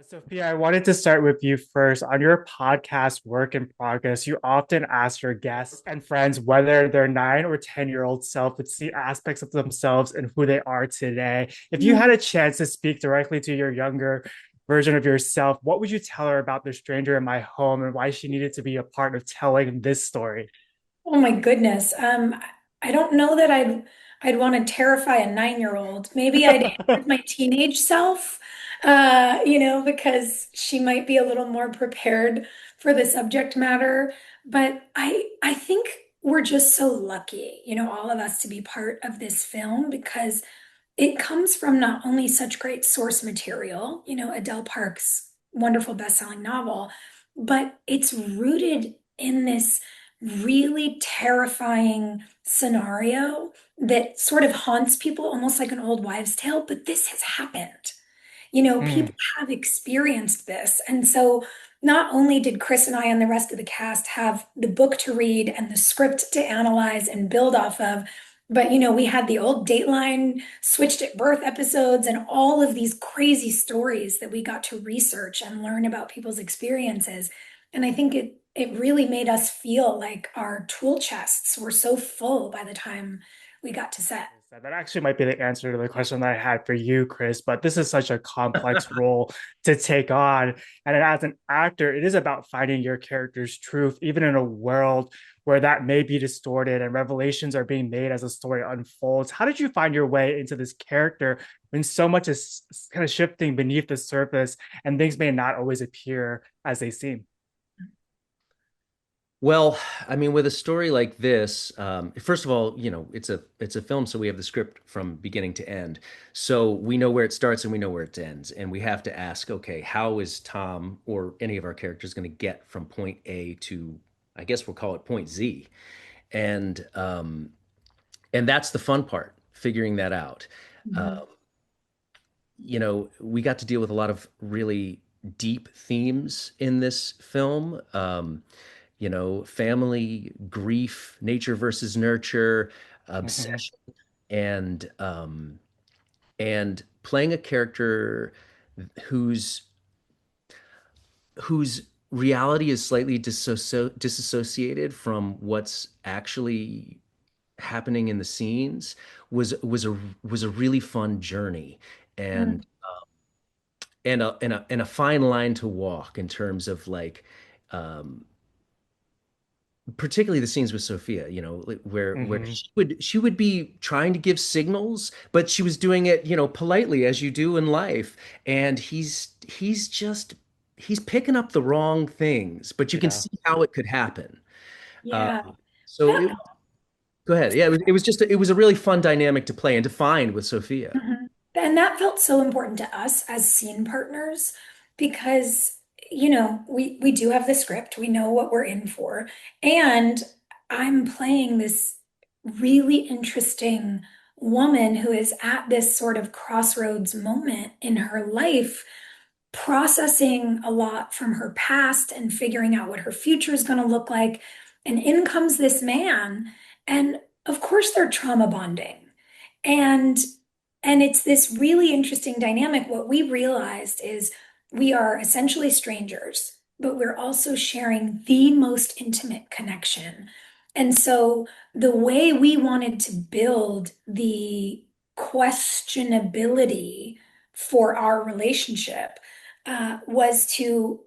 Sophia, I wanted to start with you first. On your podcast, Work in Progress, you often ask your guests and friends whether their 9 or 10-year-old self would see aspects of themselves and who they are today. If you had a chance to speak directly to your younger version of yourself, what would you tell her about the stranger in my home and why she needed to be a part of telling this story? Oh my goodness. I don't know that I'd want to terrify a 9-year-old. Maybe I'd aim with my teenage self, because she might be a little more prepared for the subject matter. But I think we're just so lucky, all of us to be part of this film because it comes from not only such great source material, Adele Park's wonderful best-selling novel, but it's rooted in this really terrifying scenario that sort of haunts people almost like an old wives' tale, but this has happened. Mm. People have experienced this. And so not only did Chris and I and the rest of the cast have the book to read and the script to analyze and build off of, but we had the old Dateline switched at birth episodes and all of these crazy stories that we got to research and learn about people's experiences. And I think it really made us feel like our tool chests were so full by the time we got to set. That actually might be the answer to the question that I had for you, Chris. But this is such a complex role to take on. And as an actor, it is about finding your character's truth, even in a world where that may be distorted and revelations are being made as the story unfolds. How did you find your way into this character when so much is kind of shifting beneath the surface and things may not always appear as they seem? Well, I mean, with a story like this, first of all, it's a film, so we have the script from beginning to end. So we know where it starts and we know where it ends, and we have to ask, okay, how is Tom or any of our characters going to get from point A to, I guess we'll call it point Z, and um, and that's the fun part, figuring that out. Mhm. Uh, we got to deal with a lot of really deep themes in this film. Family, grief, nature versus nurture, Mhm. obsession, and and playing a character whose whose reality is slightly disassociated from what's actually happening in the scenes was a really fun journey and and a fine line to walk in terms of like um particularly the scenes with Sophia, like, where Mhm. she would be trying to give signals, but she was doing it, politely as you do in life. And he's picking up the wrong things, but you can Yeah. see how it could happen. Uh, Yeah. so That go ahead. Yeah, it was a really fun dynamic to play and to find with Sophia. Mhm. And that felt so important to us as scene partners because, we do have the script, we know what we're in for, and I'm playing this really interesting woman who is at this sort of crossroads moment in her life, processing a lot from her past and figuring out what her future is going to look like. And in comes this man, and of course they're trauma bonding. And and it's this really interesting dynamic. What we realized is we are essentially strangers, but we're also sharing the most intimate connection. And so the way we wanted to build the questionability for our relationship was to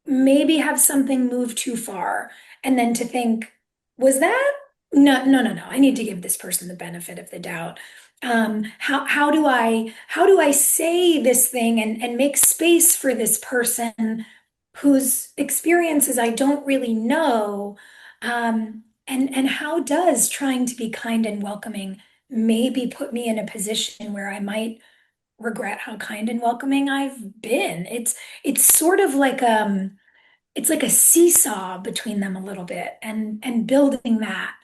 maybe have something move too far and then to think, was that? No, no, no, no. I need to give this person the benefit of the doubt. How do I say this thing and make space for this person whose experiences I don't really know? And how does trying to be kind and welcoming maybe put me in a position where I might regret how kind and welcoming I've been? It's sort of like it's like a seesaw between them a little bit, and building that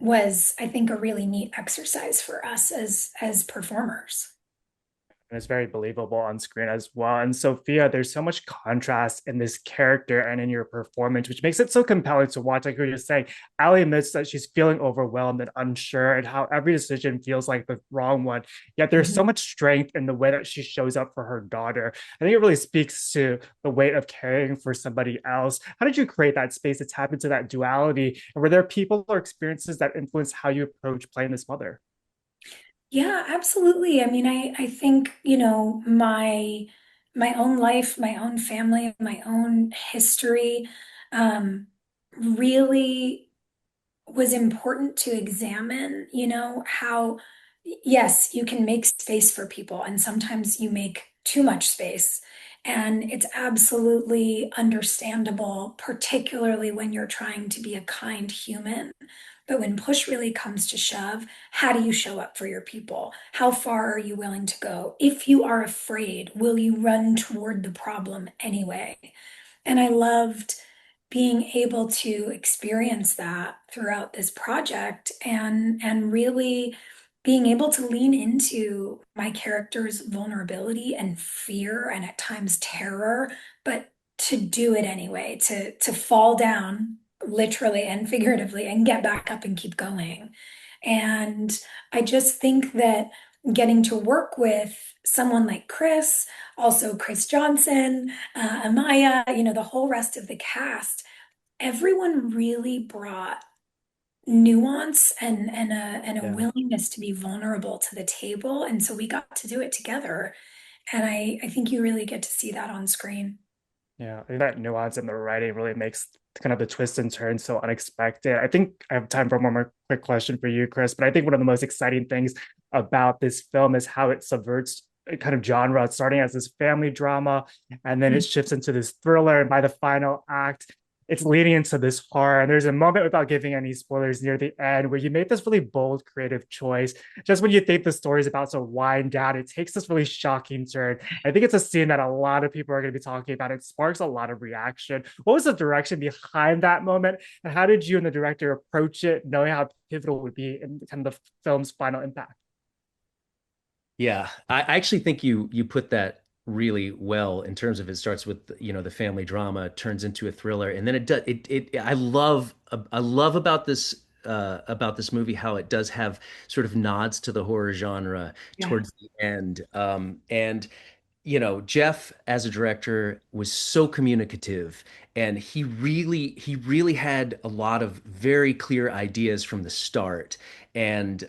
was, I think, a really neat exercise for us as performers. And it's very believable on screen as well. And Sophia, there's so much contrast in this character and in your performance, which makes it so compelling to watch. Like you were just saying, Ali admits that she's feeling overwhelmed and unsure, and how every decision feels like the wrong one. Yet there's so Mhm. much strength in the way that she shows up for her daughter. I think it really speaks to the weight of caring for somebody else. How did you create that space to tap into that duality? And were there people or experiences that influenced how you approach playing this mother? Yeah, absolutely. I mean, I think, my own life, my own family, my own history, really was important to examine, how, yes, you can make space for people, and sometimes you make too much space. And it's absolutely understandable, particularly when you're trying to be a kind human. But when push really comes to shove, how do you show up for your people? How far are you willing to go? If you are afraid, will you run toward the problem anyway? And I loved being able to experience that throughout this project, and really being able to lean into my character's vulnerability and fear and at times terror, but to do it anyway, to fall down literally and figuratively and get back up and keep going. And I just think that getting to work with someone like Chris, also Chris Johnson, Amaya, the whole rest of the cast, everyone really brought nuance and a Yeah. willingness to be vulnerable to the table. And so we got to do it together. And I think you really get to see that on screen. Yeah, I think that nuance in the writing really makes kind of the twists and turns so unexpected. I think I have time for one more quick question for you, Chris. But I think one of the most exciting things about this film is how it subverts a kind of genre, starting as this family drama, and then it shifts into this thriller. And by the final act, it's leading into this horror. And there's a moment, without giving any spoilers, near the end where you made this really bold, creative choice. Just when you think the story is about to wind down, it takes this really shocking turn. I think it's a scene that a lot of people are going to be talking about. It sparks a lot of reaction. What was the direction behind that moment? And how did you and the director approach it, knowing how pivotal it would be in kind of the film's final impact? Yeah, I actually think you put that really well in terms of it starts with the family drama turns into a thriller, and then it does it I love about this movie how it does have sort of nods to the horror genre Yeah. towards the end. And Jeff as a director was so communicative, and he really had a lot of very clear ideas from the start. And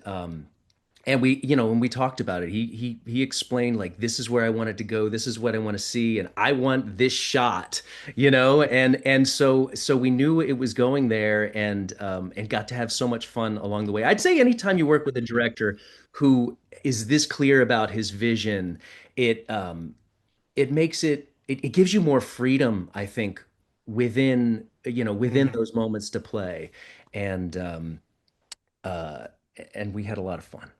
when we talked about it, he explained, like, this is where I want it to go, this is what I want to see, and I want this shot, and so we knew it was going there, and got to have so much fun along the way. I'd say anytime you work with a director who is this clear about his vision, it makes it gives you more freedom, I think, within those moments to play. And uh and we had a lot of fun.